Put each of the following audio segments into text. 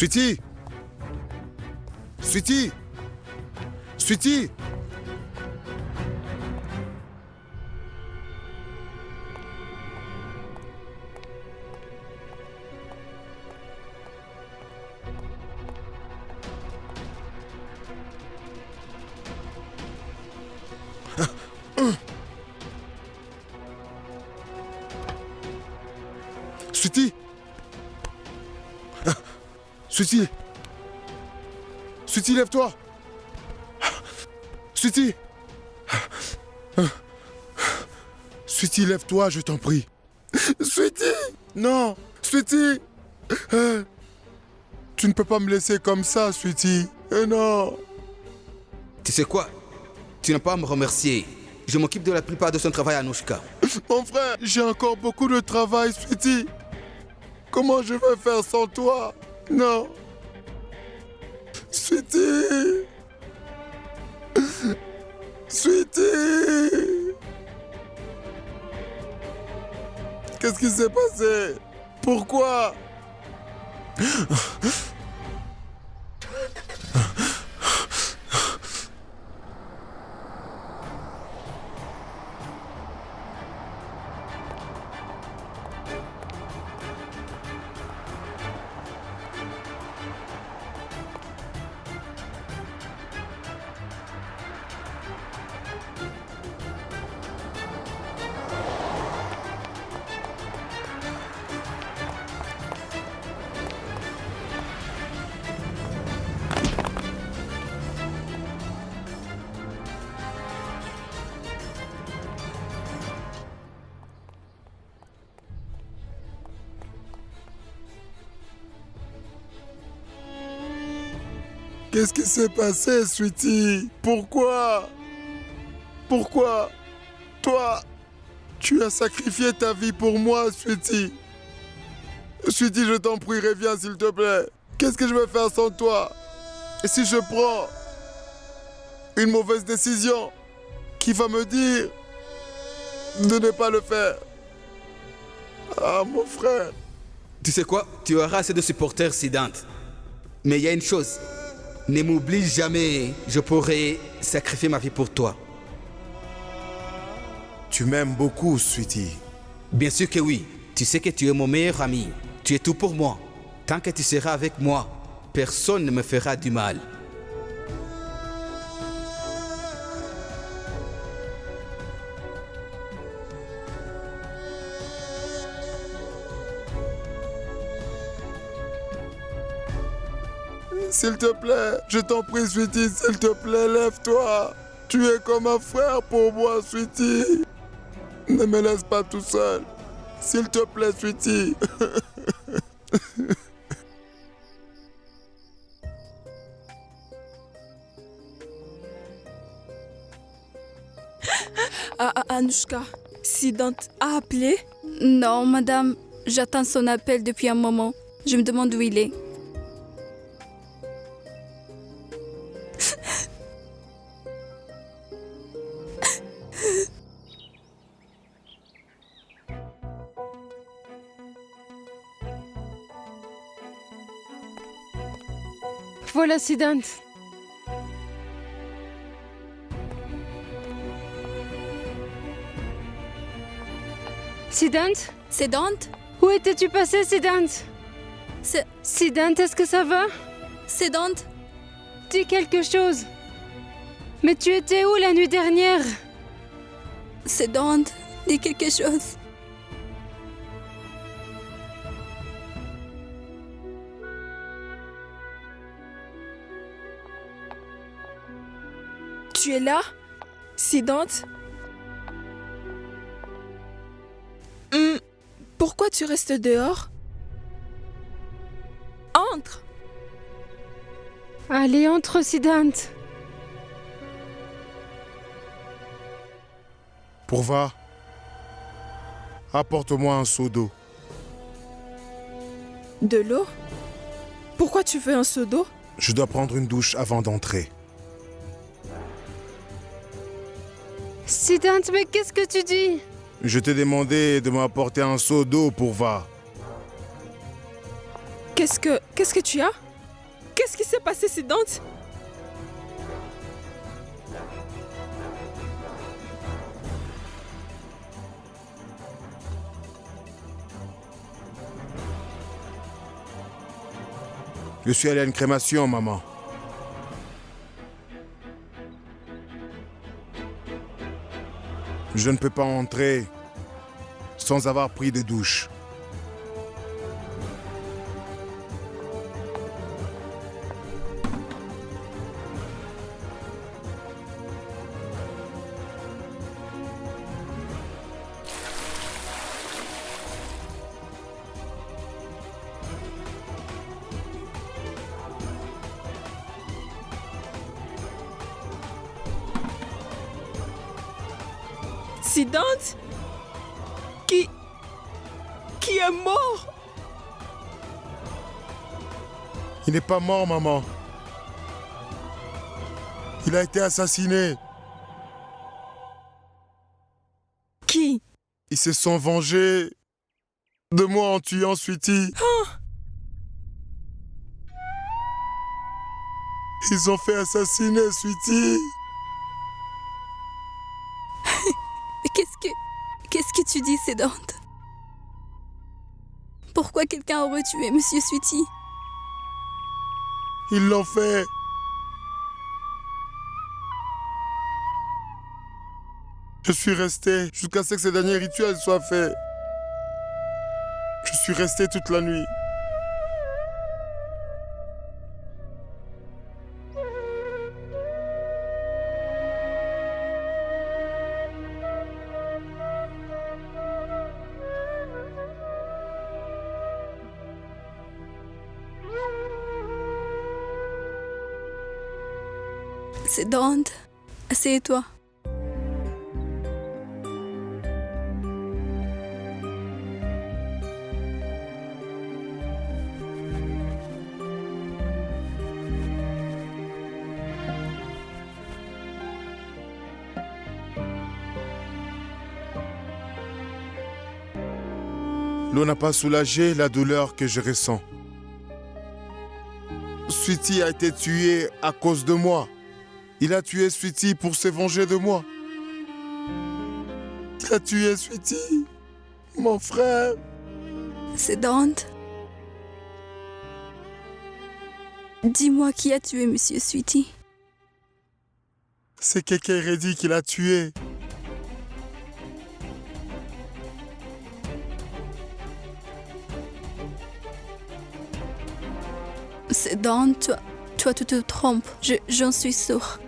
Sweetie! Sweetie! Sweetie! Sweetie! Sweetie! Sweetie, lève-toi! Sweetie! Sweetie, lève-toi, je t'en prie. Sweetie! Non! Sweetie! Tu ne peux pas me laisser comme ça, Sweetie. Non! Tu sais quoi? Tu n'as pas à me remercier. Je m'occupe de la plupart de son travail, Anouchka. Mon frère, j'ai encore beaucoup de travail, Sweetie. Comment je vais faire sans toi? Non. Sweetie. Sweetie. Qu'est-ce qui s'est passé? Pourquoi? Qu'est-ce qui s'est passé, Sweetie? Pourquoi? Pourquoi? Toi, tu as sacrifié ta vie pour moi, Sweetie. Sweetie, je t'en prie, reviens s'il te plaît. Qu'est-ce que je vais faire sans toi? Et si je prends une mauvaise décision, qui va me dire de ne pas le faire? Ah, mon frère. Tu sais quoi? Tu auras assez de supporters, Siddhant. Mais il y a une chose. Ne m'oublie jamais. Je pourrai sacrifier ma vie pour toi. Tu m'aimes beaucoup, Sweetie. Bien sûr que oui. Tu sais que tu es mon meilleur ami. Tu es tout pour moi. Tant que tu seras avec moi, personne ne me fera du mal. S'il te plaît, je t'en prie, Sweetie, s'il te plaît, lève-toi. Tu es comme un frère pour moi, Sweetie. Ne me laisse pas tout seul. S'il te plaît, Sweetie. Anouchka, Siddhant a appelé? Non, madame, j'attends son appel depuis un moment. Je me demande où il est. Voilà Siddhant. Siddhant? Siddhant? Où étais-tu passé, Siddhant? C'est... Siddhant, est-ce que ça va? Siddhant? Dis quelque chose. Mais tu étais où la nuit dernière? Siddhant, dis quelque chose. Tu es là, Siddhant? Pourquoi tu restes dehors? Entre! Allez, entre, Siddhant. Pourva, apporte-moi un seau d'eau. De l'eau? Pourquoi tu veux un seau d'eau? Je dois prendre une douche avant d'entrer. Siddhant, mais qu'est-ce que tu dis? Je t'ai demandé de m'apporter un seau d'eau, Pourva. Qu'est-ce que tu as? Qu'est-ce qui s'est passé, Siddhant? Je suis allé à une crémation, maman. Je ne peux pas entrer sans avoir pris de douche. Siddhant? Qui est mort? Il n'est pas mort, maman. Il a été assassiné. Qui? Ils se sont vengés de moi en tuant Sweetie. Ils ont fait assassiner Sweetie. Qu'est-ce que tu dis, Siddhant? Pourquoi quelqu'un aurait tué Monsieur Sweetie? Ils l'ont fait. Je suis resté jusqu'à ce que ces derniers rituels soient faits. Je suis resté toute la nuit. Siddhant, assieds-toi. L'eau n'a pas soulagé la douleur que je ressens. Sweetie a été tué à cause de moi. Il a tué Sweetie pour se venger de moi. Il a tué Sweetie, mon frère. Siddhant, dis-moi qui a tué Monsieur Sweetie. C'est Keke Reddy qui l'a tué. Siddhant, toi tu te trompes. J'en suis sûre.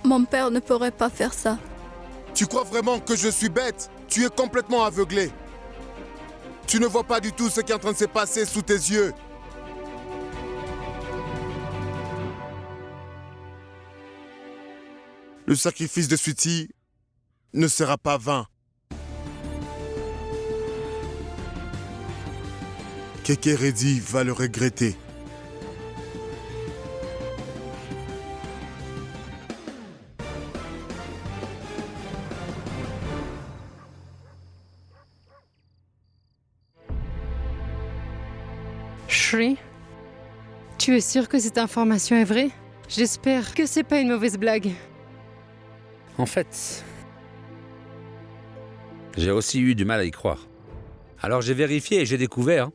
Mon père ne pourrait pas faire ça. Tu crois vraiment que je suis bête? Tu es complètement aveuglé. Tu ne vois pas du tout ce qui est en train de se passer sous tes yeux. Le sacrifice de Sweetie ne sera pas vain. Keke Reddy va le regretter. Shri, tu es sûr que cette information est vraie? J'espère que c'est pas une mauvaise blague. En fait, j'ai aussi eu du mal à y croire. Alors j'ai vérifié et j'ai découvert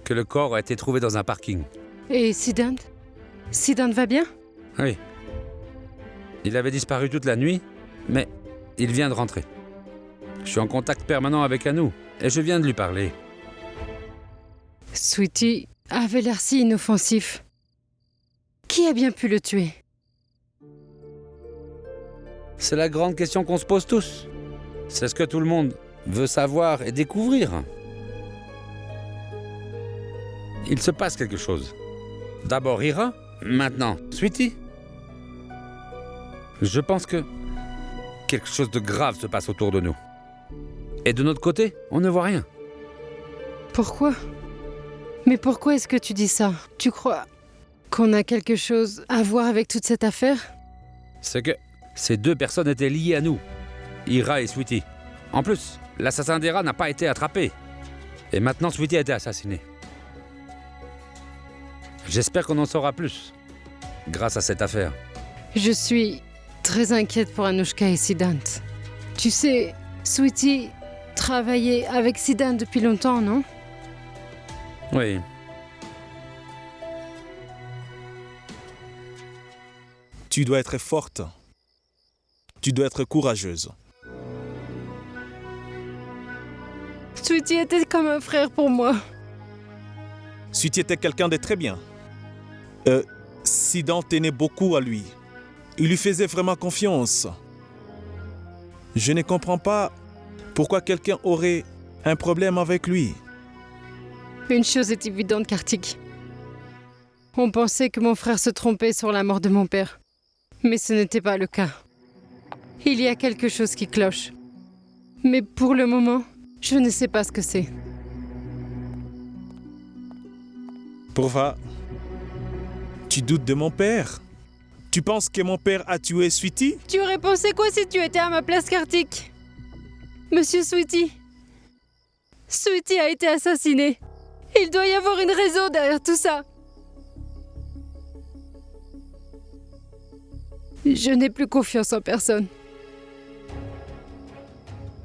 que le corps a été trouvé dans un parking. Et Siddhant? Siddhant va bien? Oui. Il avait disparu toute la nuit, mais il vient de rentrer. Je suis en contact permanent avec Anu et je viens de lui parler. Sweetie avait l'air si inoffensif. Qui a bien pu le tuer? C'est la grande question qu'on se pose tous. C'est ce que tout le monde veut savoir et découvrir. Il se passe quelque chose. D'abord Ira, maintenant Sweetie. Je pense que quelque chose de grave se passe autour de nous. Et de notre côté, on ne voit rien. Pourquoi? Mais pourquoi est-ce que tu dis ça? Tu crois qu'on a quelque chose à voir avec toute cette affaire? C'est que ces deux personnes étaient liées à nous, Ira et Sweetie. En plus, l'assassin d'Ira n'a pas été attrapé. Et maintenant, Sweetie a été assassinée. J'espère qu'on en saura plus, grâce à cette affaire. Je suis très inquiète pour Anushka et Siddhant. Tu sais, Sweetie travaillait avec Siddhant depuis longtemps, non? Oui. Tu dois être forte. Tu dois être courageuse. Sweetie était comme un frère pour moi. Sweetie était quelqu'un de très bien. Siddhant tenait beaucoup à lui. Il lui faisait vraiment confiance. Je ne comprends pas pourquoi quelqu'un aurait un problème avec lui. Une chose est évidente, Kartik. On pensait que mon frère se trompait sur la mort de mon père. Mais ce n'était pas le cas. Il y a quelque chose qui cloche. Mais pour le moment, je ne sais pas ce que c'est. Purva, tu doutes de mon père? Tu penses que mon père a tué Sweetie? Tu aurais pensé quoi si tu étais à ma place, Kartik? Monsieur Sweetie. Sweetie a été assassiné. Il doit y avoir une raison derrière tout ça. Je n'ai plus confiance en personne.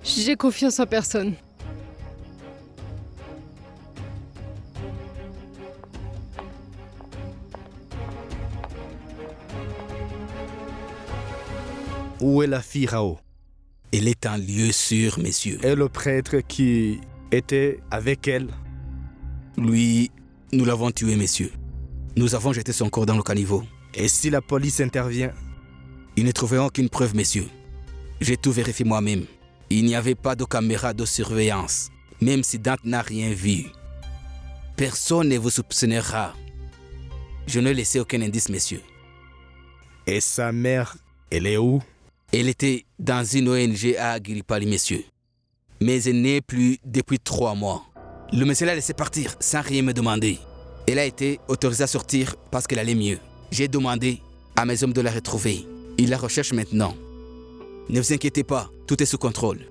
J'ai confiance en personne. Où est la fille Rao? Elle est en lieu sûr, messieurs. Et le prêtre qui était avec elle? Lui, nous l'avons tué, messieurs. Nous avons jeté son corps dans le caniveau. Et si la police intervient? Ils ne trouveront aucune preuve, messieurs. J'ai tout vérifié moi-même. Il n'y avait pas de caméra de surveillance. Même si Dante n'a rien vu. Personne ne vous soupçonnera. Je n'ai laissé aucun indice, messieurs. Et sa mère, elle est où? Elle était dans une ONG à Agiripali, messieurs. Mais elle n'est plus depuis 3 mois. Le monsieur l'a laissé partir sans rien me demander. Elle a été autorisée à sortir parce qu'elle allait mieux. J'ai demandé à mes hommes de la retrouver. Ils la recherchent maintenant. Ne vous inquiétez pas, tout est sous contrôle.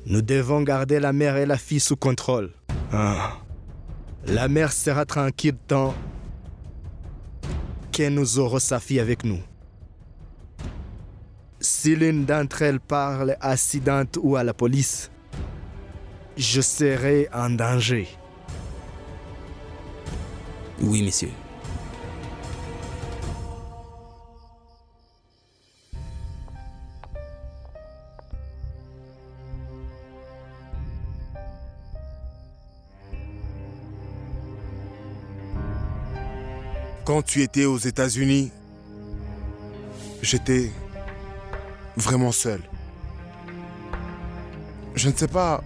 Nous devons garder la mère et la fille sous contrôle. La mère sera tranquille tant que nous aurons sa fille avec nous. Si l'une d'entre elles parle à Siddhant ou à la police, je serai en danger. Oui, monsieur. Quand tu étais aux États-Unis, j'étais vraiment seul. Je ne sais pas.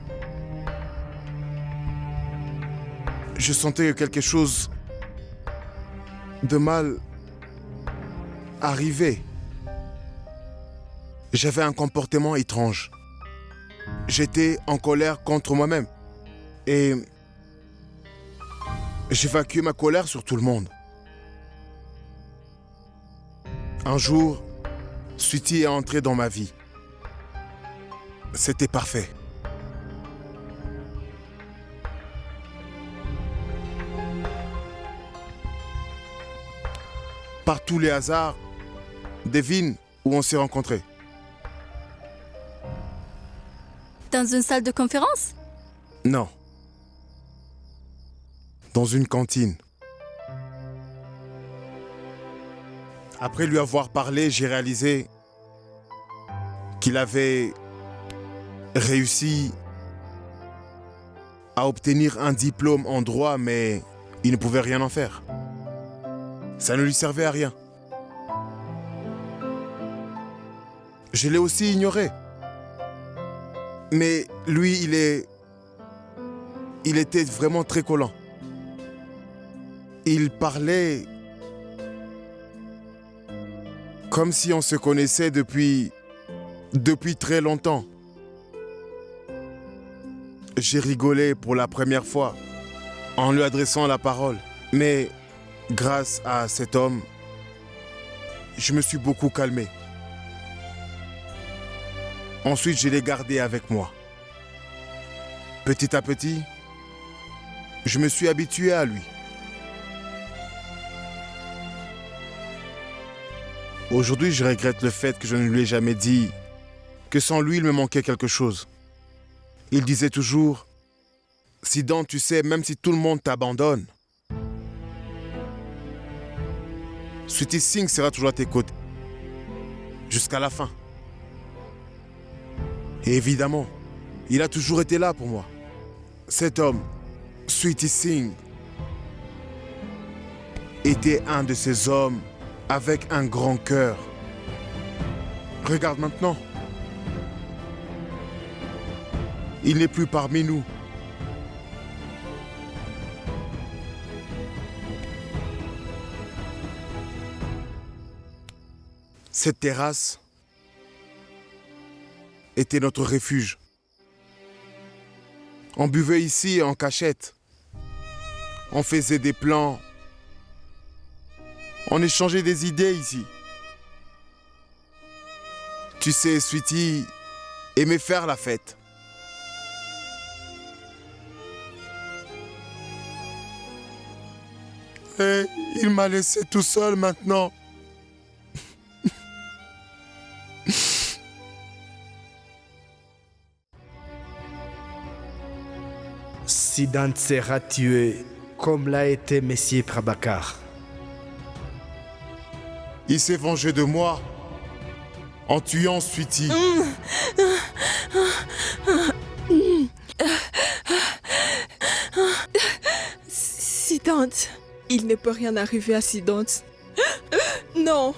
Je sentais que quelque chose de mal arrivait. J'avais un comportement étrange. J'étais en colère contre moi-même. Et j'évacuais ma colère sur tout le monde. Un jour, Sweetie est entrée dans ma vie. C'était parfait. Par tous les hasards, devine où on s'est rencontrés. Dans une salle de conférence? Non. Dans une cantine. Après lui avoir parlé, j'ai réalisé qu'il avait réussi à obtenir un diplôme en droit, mais il ne pouvait rien en faire. Ça ne lui servait à rien. Je l'ai aussi ignoré. Mais lui, il était vraiment très collant. Il parlait comme si on se connaissait depuis très longtemps. J'ai rigolé pour la première fois en lui adressant la parole. Mais grâce à cet homme, je me suis beaucoup calmé. Ensuite, je l'ai gardé avec moi. Petit à petit, je me suis habitué à lui. Aujourd'hui, je regrette le fait que je ne lui ai jamais dit que sans lui, il me manquait quelque chose. Il disait toujours, « Sidan, tu sais, même si tout le monde t'abandonne, Sweetie Singh sera toujours à tes côtés. Jusqu'à la fin. » Et évidemment, il a toujours été là pour moi. Cet homme, Sweetie Singh, était un de ces hommes avec un grand cœur. Regarde maintenant. Il n'est plus parmi nous. Cette terrasse était notre refuge. On buvait ici en cachette. On faisait des plans. On échangeait des idées ici. Tu sais, Sweetie aimait faire la fête. Et il m'a laissé tout seul maintenant. Siddhant sera tué comme l'a été Messier Prabhakar. Il s'est vengé de moi en tuant Sweetie. Siddhant, il ne peut rien arriver à Siddhant. Non.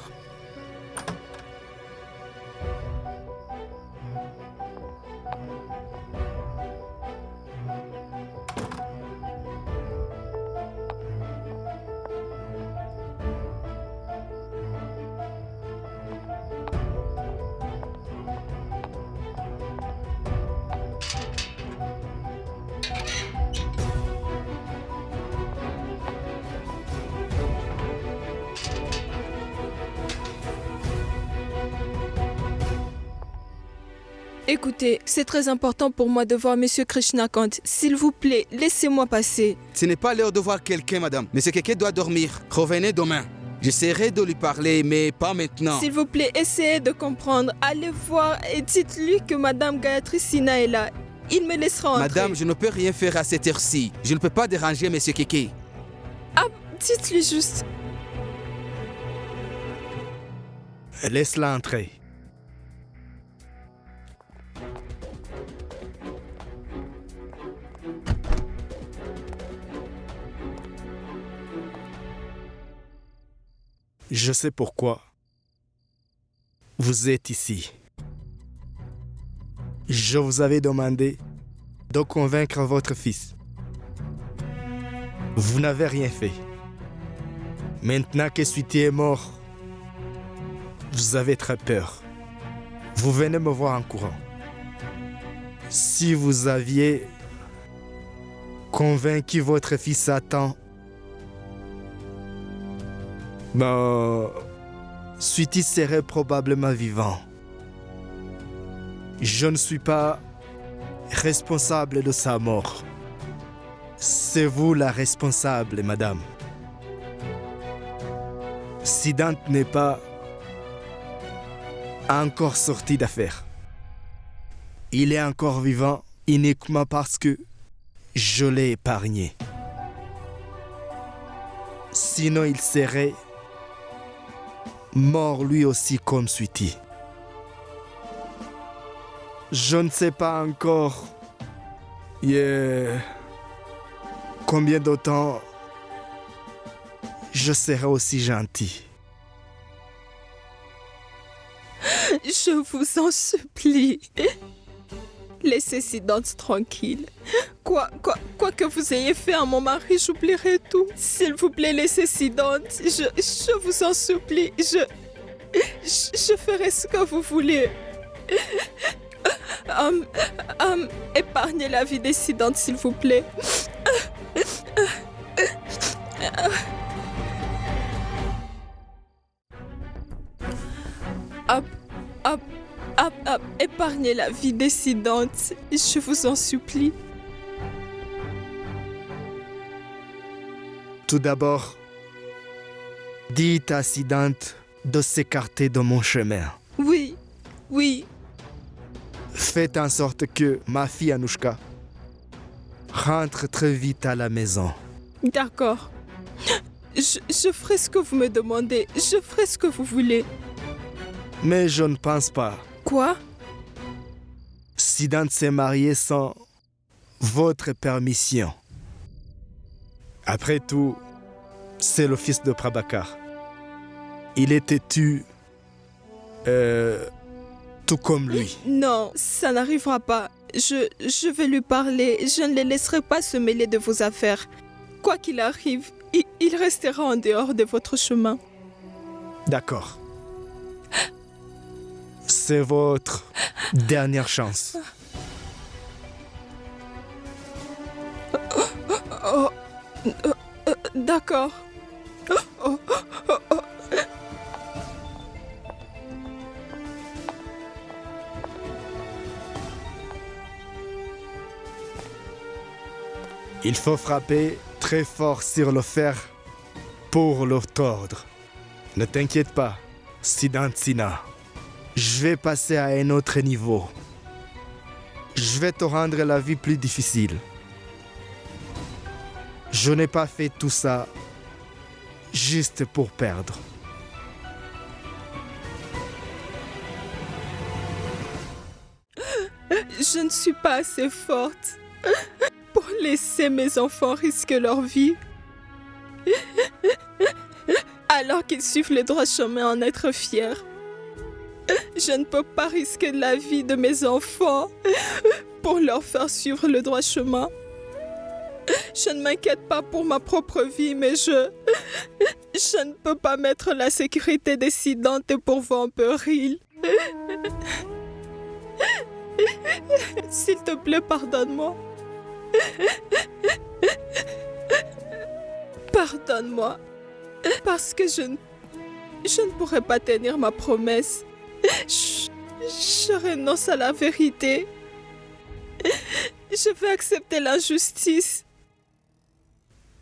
Écoutez, c'est très important pour moi de voir Monsieur Krishnakant. S'il vous plaît, laissez-moi passer. Ce n'est pas l'heure de voir quelqu'un, madame. Monsieur Keke doit dormir. Revenez demain. J'essaierai de lui parler, mais pas maintenant. S'il vous plaît, essayez de comprendre. Allez voir et dites-lui que Madame Gayatri Sinha est là. Il me laissera entrer. Madame, je ne peux rien faire à cette heure-ci. Je ne peux pas déranger Monsieur Keke. Ah, dites-lui juste. Laisse-la entrer. Je sais pourquoi vous êtes ici. Je vous avais demandé de convaincre votre fils. Vous n'avez rien fait. Maintenant que Sweetie est mort, vous avez très peur. Vous venez me voir en courant. Si vous aviez convaincu votre fils à temps, Sweetie serait probablement vivant. Je ne suis pas responsable de sa mort. C'est vous la responsable, madame. Siddhant n'est pas encore sorti d'affaire. Il est encore vivant uniquement parce que je l'ai épargné. Sinon, il serait mort lui aussi comme Sweetie. Je ne sais pas encore combien de temps je serai aussi gentil. Je vous en supplie. Laissez Siddhant tranquille. Quoi que vous ayez fait à mon mari, j'oublierai tout. S'il vous plaît, laissez Siddhant. Je vous en supplie. Je ferai ce que vous voulez. Épargnez la vie des Siddhant, s'il vous plaît. Épargnez la vie des Siddhant, je vous en supplie. Tout d'abord, dites à Siddhant de s'écarter de mon chemin. Oui, oui. Faites en sorte que ma fille Anouchka rentre très vite à la maison. D'accord. Je ferai ce que vous me demandez. Je ferai ce que vous voulez. Mais je ne pense pas. Quoi? Siddhant s'est marié sans votre permission. Après tout, c'est le fils de Prabhakar. Il est têtu, tout comme lui. Non, ça n'arrivera pas. Je vais lui parler. Je ne les laisserai pas se mêler de vos affaires. Quoi qu'il arrive, il restera en dehors de votre chemin. D'accord. C'est votre dernière chance. D'accord. Il faut frapper très fort sur le fer pour le tordre. Ne t'inquiète pas, Siddhantsina. Je vais passer à un autre niveau. Je vais te rendre la vie plus difficile. Je n'ai pas fait tout ça juste pour perdre. Je ne suis pas assez forte pour laisser mes enfants risquer leur vie. Alors qu'ils suivent le droit chemin en être fiers. Je ne peux pas risquer la vie de mes enfants pour leur faire suivre le droit chemin. Je ne m'inquiète pas pour ma propre vie, mais je ne peux pas mettre la sécurité des Siddhant et pour vous en péril. S'il te plaît, pardonne-moi. Pardonne-moi. Parce que je ne pourrai pas tenir ma promesse. Je renonce à la vérité. Je vais accepter l'injustice.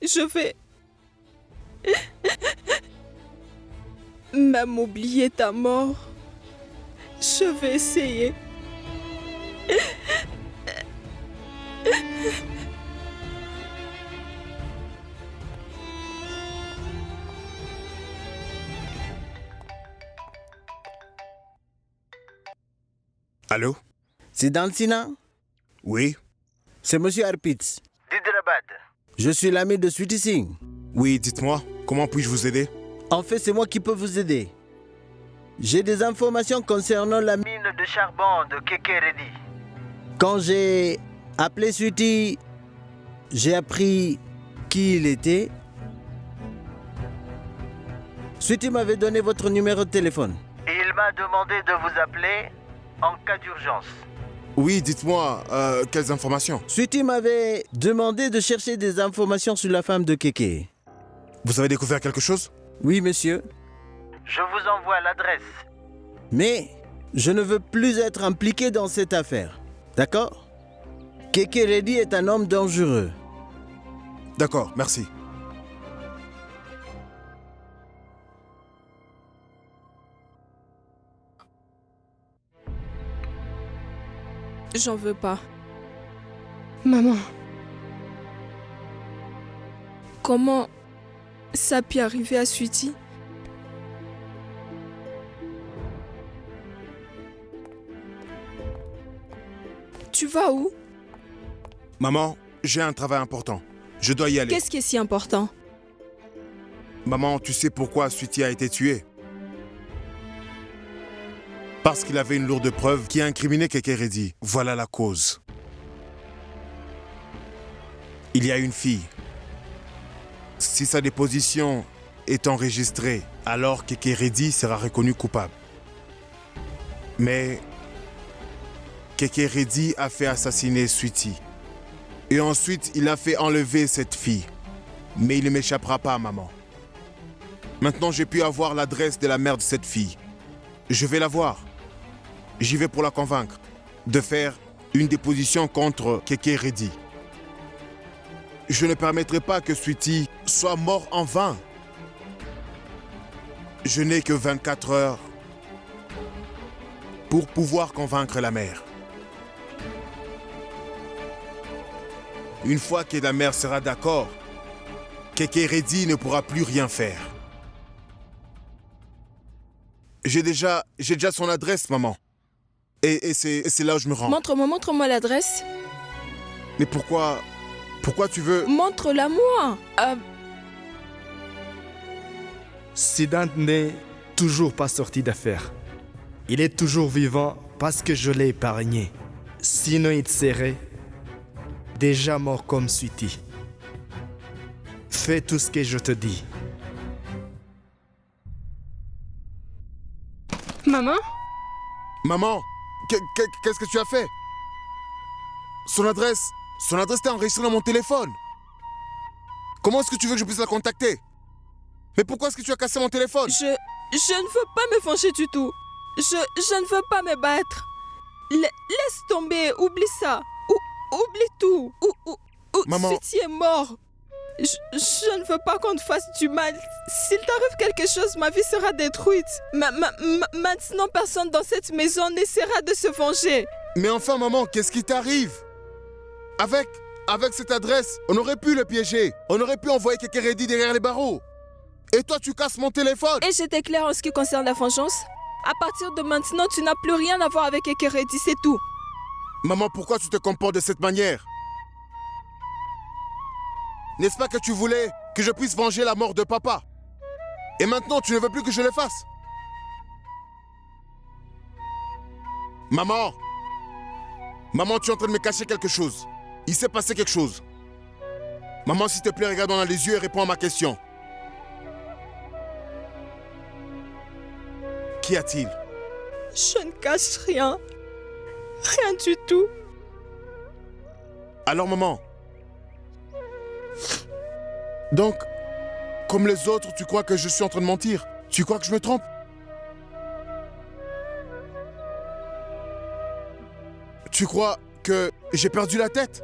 Je vais même oublier ta mort. Je vais essayer. Allô? Siddhantsina? Oui? C'est Monsieur Arpitz. d'Hyderabad. Je suis l'ami de Sweetie Singh. Oui, dites-moi, comment puis-je vous aider? En fait, c'est moi qui peux vous aider. J'ai des informations concernant la mine. Mine de charbon de Keke Reddy. Quand j'ai appelé Sweetie, j'ai appris qui il était. Sweetie m'avait donné votre numéro de téléphone. Et il m'a demandé de vous appeler en cas d'urgence. Oui, dites-moi, quelles informations? Sweetie m'avait demandé de chercher des informations sur la femme de Keke. Vous avez découvert quelque chose? Oui, monsieur. Je vous envoie l'adresse. Mais je ne veux plus être impliqué dans cette affaire. D'accord? Keke Reddy est un homme dangereux. D'accord, merci. J'en veux pas. Maman, Comment ça a pu arriver à Sweetie? Tu vas où? Maman, j'ai un travail important. Je dois y aller. Qu'est-ce qui est si important? Maman, tu sais pourquoi Sweetie a été tué? Parce qu'il avait une lourde preuve qui a incriminé Keke Reddy. Voilà la cause. Il y a une fille. Si sa déposition est enregistrée, alors Keke Reddy sera reconnu coupable. Mais Keke Reddy a fait assassiner Sweetie. Et ensuite, il a fait enlever cette fille. Mais il ne m'échappera pas, maman. Maintenant, j'ai pu avoir l'adresse de la mère de cette fille. Je vais la voir. J'y vais pour la convaincre de faire une déposition contre Keke Reddy. Je ne permettrai pas que Sweetie soit mort en vain. je n'ai que 24 heures pour pouvoir convaincre la mère. Une fois que la mère sera d'accord, Kekeredi ne pourra plus rien faire. J'ai déjà son adresse, maman. Et c'est là où je me rends. Montre-moi l'adresse. Mais pourquoi tu veux... Montre-la moi. Siddhant n'est toujours pas sorti d'affaire. Il est toujours vivant parce que je l'ai épargné. Sinon, il serait déjà mort comme Sweetie. Fais tout ce que je te dis. Maman? Maman, qu'est-ce que tu as fait? Son adresse était enregistrée dans mon téléphone. Comment est-ce que tu veux que je puisse la contacter? Mais pourquoi est-ce que tu as cassé mon téléphone? Je ne veux pas me venger du tout. Je ne veux pas me battre. Laisse tomber, oublie ça. Oublie tout. Maman. Sweetie est mort. Je ne veux pas qu'on te fasse du mal. S'il t'arrive quelque chose, ma vie sera détruite. Maintenant, personne dans cette maison n'essaiera de se venger. Mais enfin, maman, qu'est-ce qui t'arrive? Avec cette adresse, on aurait pu le piéger. On aurait pu envoyer Kekeredi derrière les barreaux. Et toi, tu casses mon téléphone. Et j'étais claire en ce qui concerne la vengeance. À partir de maintenant, tu n'as plus rien à voir avec Kekeredi, c'est tout. Maman, pourquoi tu te comportes de cette manière? N'est-ce pas que tu voulais que je puisse venger la mort de papa? Et maintenant, tu ne veux plus que je le fasse? Maman! Maman, tu es en train de me cacher quelque chose. Il s'est passé quelque chose. Maman, s'il te plaît, regarde dans les yeux et réponds à ma question. Qu'y a-t-il? Je ne cache rien. Rien du tout. Alors, maman? Donc, comme les autres, tu crois que je suis en train de mentir? Tu crois que je me trompe? Tu crois que j'ai perdu la tête?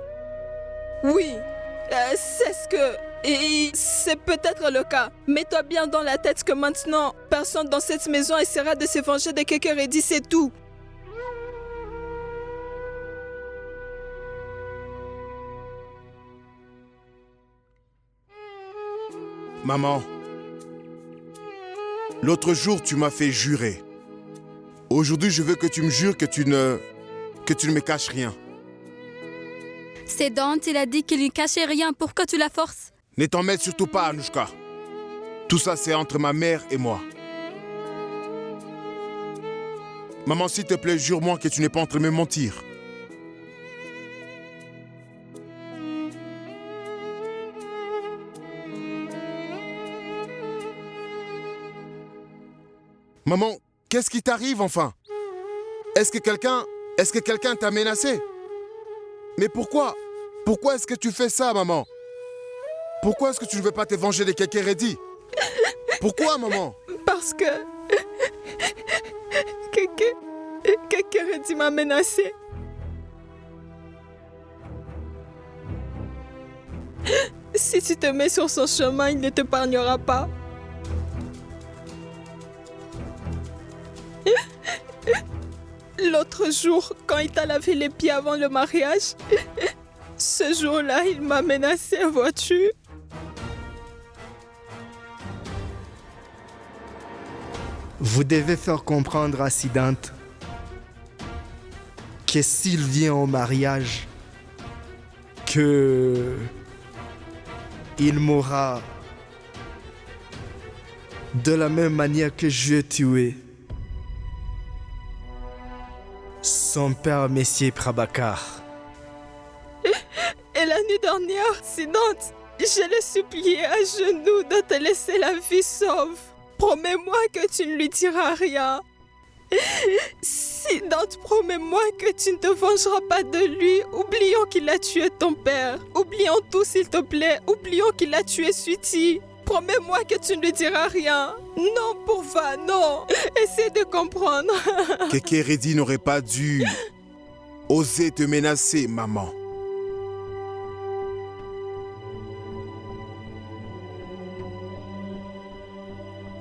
Oui, c'est ce que... Et c'est peut-être le cas. Mets-toi bien dans la tête que maintenant, personne dans cette maison essaiera de se venger de Kekeredi, c'est tout. Maman, l'autre jour, tu m'as fait jurer. Aujourd'hui, je veux que tu me jures que tu ne me caches rien. Siddhant, il a dit qu'il lui cachait rien. Pourquoi tu la forces? Ne t'en mêle surtout pas, Anushka. Tout ça, c'est entre ma mère et moi. Maman, s'il te plaît, jure-moi que tu n'es pas en train de me mentir. Maman, qu'est-ce qui t'arrive enfin? Est-ce que quelqu'un t'a menacé? Mais pourquoi? Pourquoi est-ce que tu fais ça, maman? Pourquoi est-ce que tu ne veux pas te venger de Kekeredi? Pourquoi, maman? Parce que... Kekeredi m'a menacé. Si tu te mets sur son chemin, il ne t'épargnera pas. L'autre jour, quand il t'a lavé les pieds avant le mariage, ce jour-là, il m'a menacé, vois-tu? Vous devez faire comprendre à Siddhant que s'il vient au mariage, que il mourra de la même manière que je l'ai tué son père, Messier Prabhakar. Et la nuit dernière, Siddhant, je l'ai supplié à genoux de te laisser la vie sauve. Promets-moi que tu ne lui diras rien. Siddhant, promets-moi que tu ne te vengeras pas de lui. Oublions qu'il a tué ton père. Oublions tout, s'il te plaît. Oublions qu'il a tué Sweetie. Promets-moi que tu ne lui diras rien. Non, Purva, non. Essaie de comprendre. Kekeredi n'aurait pas dû oser te menacer, maman.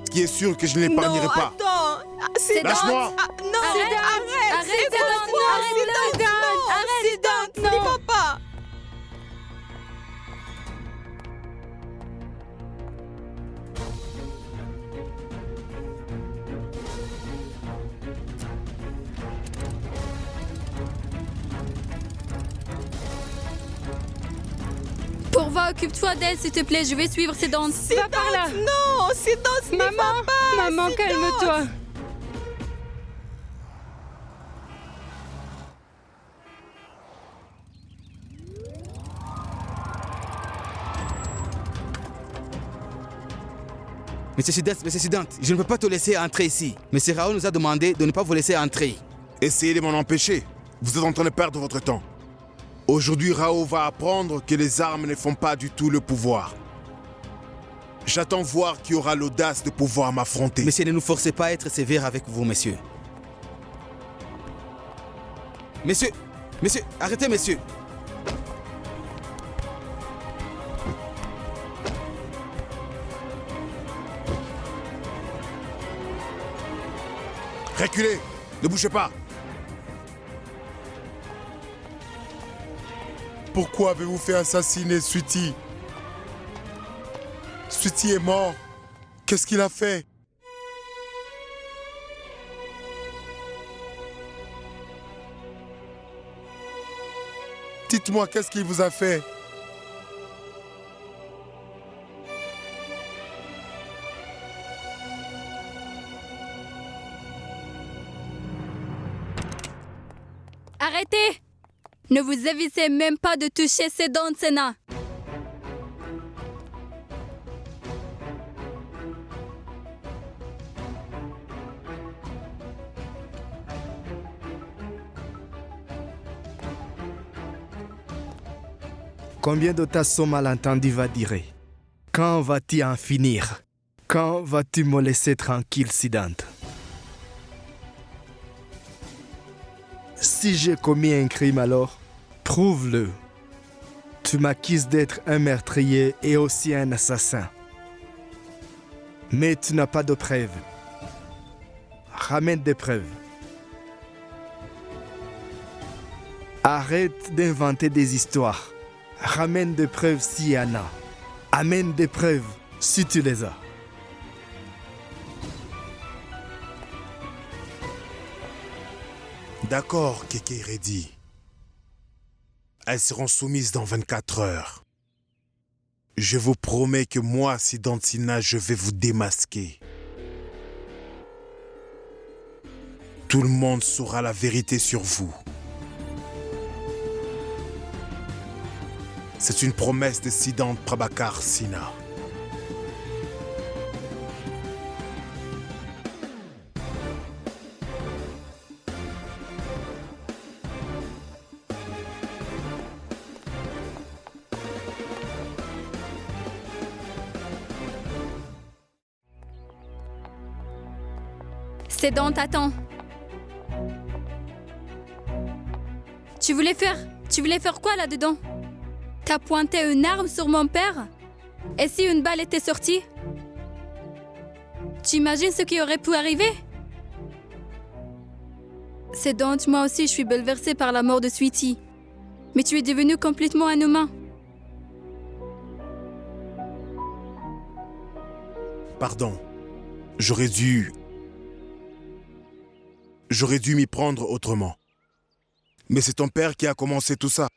Ce qui est sûr que je ne l'épargnerai Non, pas. attends. Siddhant. Lâche-moi. Non, Arrête. arrête. Siddhant, Écoute-moi, Siddhant, n'y va pas. Pourva, occupe-toi d'elle, s'il te plaît. Je vais suivre Siddhant. Va par là. Non, Siddhant, n'y va pas. Maman, Siddhant. calme-toi. Monsieur Siddhant, je ne peux pas te laisser entrer ici. Monsieur Rao nous a demandé de ne pas vous laisser entrer. Essayez de m'en empêcher. Vous êtes en train de perdre votre temps. Aujourd'hui, Rao va apprendre que les armes ne font pas du tout le pouvoir. J'attends voir qui aura l'audace de pouvoir m'affronter. Monsieur, ne nous forcez pas à être sévère avec vous, monsieur. Monsieur, arrêtez, monsieur. Reculez! Ne bougez pas! Pourquoi avez-vous fait assassiner Sweetie? Sweetie est mort. Qu'est-ce qu'il a fait? Dites-moi, qu'est-ce qu'il vous a fait? Arrêtez! Ne vous avisez même pas de toucher Siddhant, Sena. Combien de tas sont malentendus va dire? Quand vas-tu en finir? Quand vas-tu me laisser tranquille, Siddhant? Si j'ai commis un crime alors, prouve-le. Tu m'accuses d'être un meurtrier et aussi un assassin. Mais tu n'as pas de preuves. Ramène des preuves. Arrête d'inventer des histoires. Ramène des preuves s'il y en a. Amène des preuves si tu les as. D'accord, Keke Reddy. Elles seront soumises dans 24 heures. Je vous promets que moi, Siddhant Sinha, je vais vous démasquer. Tout le monde saura la vérité sur vous. C'est une promesse de Siddhant Prabhakar Sinha. Siddhant, attends. Tu voulais faire quoi là-dedans? T'as pointé une arme sur mon père? Et si une balle était sortie? Tu imagines ce qui aurait pu arriver? Siddhant, moi aussi je suis bouleversée par la mort de Sweetie. Mais tu es devenu complètement un humain. Pardon. J'aurais dû m'y prendre autrement. Mais c'est ton père qui a commencé tout ça.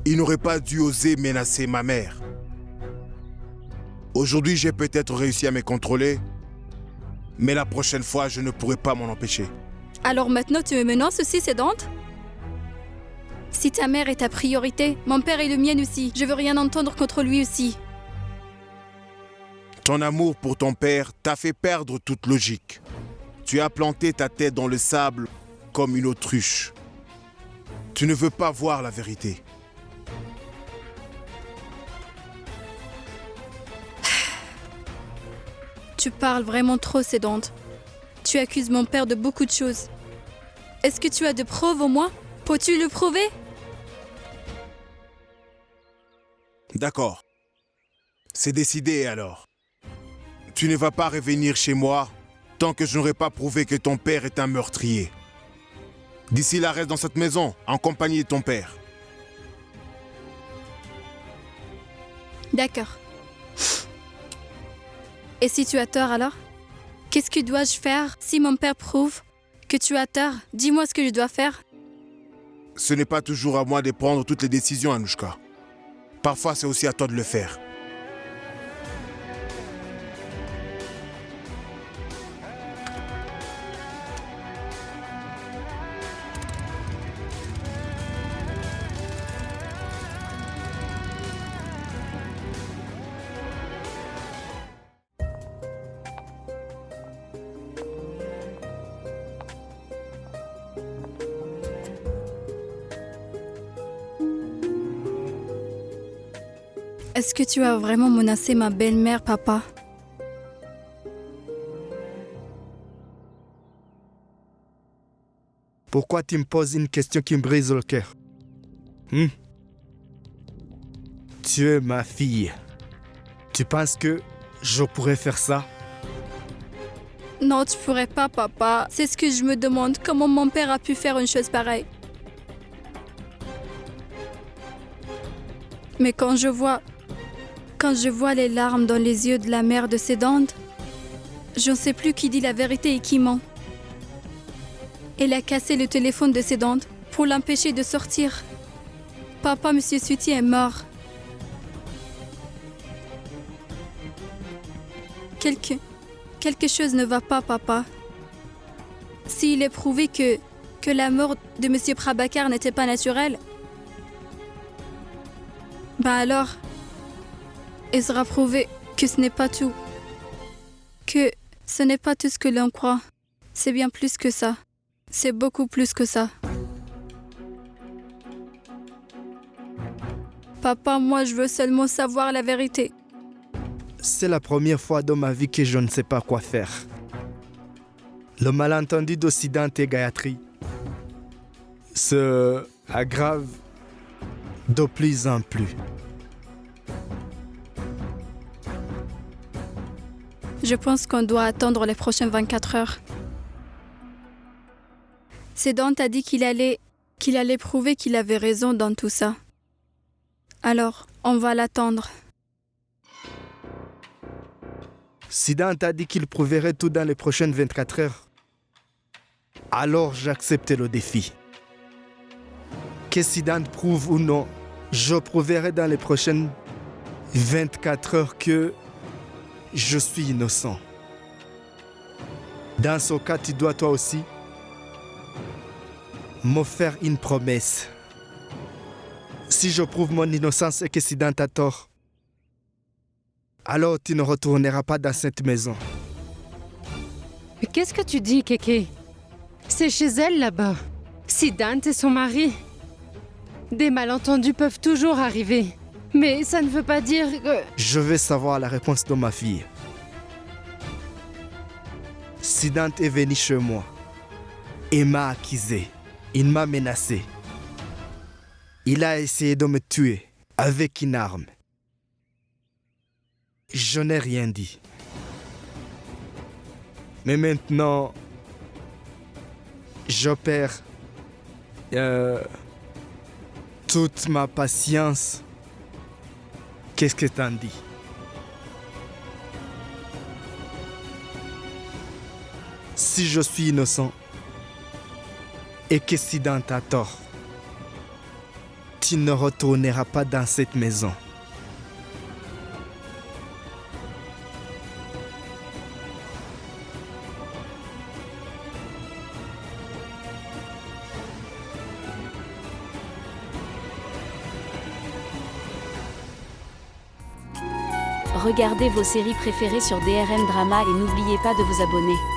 Il n'aurait pas dû oser menacer ma mère. Aujourd'hui, j'ai peut-être réussi à me contrôler, mais la prochaine fois, je ne pourrai pas m'en empêcher. Alors maintenant tu me menaces aussi, Siddhant? Si ta mère est ta priorité, mon père est le mien aussi. Je veux rien entendre contre lui aussi. Ton amour pour ton père t'a fait perdre toute logique. Tu as planté ta tête dans le sable comme une autruche. Tu ne veux pas voir la vérité. Tu parles vraiment trop, Siddhant. Tu accuses mon père de beaucoup de choses. Est-ce que tu as de preuves au moins? Peux-tu le prouver? D'accord. C'est décidé alors. Tu ne vas pas revenir chez moi tant que je n'aurai pas prouvé que ton père est un meurtrier. D'ici là, reste dans cette maison, en compagnie de ton père. D'accord. Et si tu as tort alors? Qu'est-ce que dois-je faire si mon père prouve que tu as tort? Dis-moi ce que je dois faire. Ce n'est pas toujours à moi de prendre toutes les décisions, Anouchka. Parfois, c'est aussi à toi de le faire. Est-ce que tu as vraiment menacé ma belle-mère, papa? Pourquoi tu me poses une question qui me brise le cœur? Tu es ma fille. Tu penses que je pourrais faire ça? Non, tu pourrais pas, papa. C'est ce que je me demande. Comment mon père a pu faire une chose pareille? Mais quand je vois les larmes dans les yeux de la mère de Sédante, je ne sais plus qui dit la vérité et qui ment. Elle a cassé le téléphone de Sédante pour l'empêcher de sortir. Papa, Monsieur Suti est mort. Quelque chose ne va pas, papa. S'il est prouvé que la mort de Monsieur Prabhakar n'était pas naturelle, alors, il sera prouvé que ce n'est pas tout. Que ce n'est pas tout ce que l'on croit. C'est bien plus que ça. C'est beaucoup plus que ça. Papa, moi, je veux seulement savoir la vérité. C'est la première fois dans ma vie que je ne sais pas quoi faire. Le malentendu de Siddhant et Gayatri se aggrave de plus en plus. Je pense qu'on doit attendre les prochaines 24 heures. Sédant a dit qu'il allait prouver qu'il avait raison dans tout ça. Alors, on va l'attendre. Siddhant a dit qu'il prouverait tout dans les prochaines 24 heures. Alors j'accepte le défi. Que Siddhant prouve ou non, je prouverai dans les prochaines 24 heures que je suis innocent. Dans ce cas, tu dois toi aussi me faire une promesse. Si je prouve mon innocence et que Siddhant a tort, alors tu ne retourneras pas dans cette maison. Mais qu'est-ce que tu dis, Kéké? C'est chez elle là-bas. Siddhant et son mari. Des malentendus peuvent toujours arriver. Mais ça ne veut pas dire que... Je veux savoir la réponse de ma fille. Siddhant est venu chez moi. Il m'a accusé. Il m'a menacé. Il a essayé de me tuer avec une arme. Je n'ai rien dit. Mais maintenant, je perds toute ma patience. Qu'est-ce que t'en dis? Si je suis innocent et que Siddhant a tort, tu ne retourneras pas dans cette maison. Regardez vos séries préférées sur DRM Drama et n'oubliez pas de vous abonner.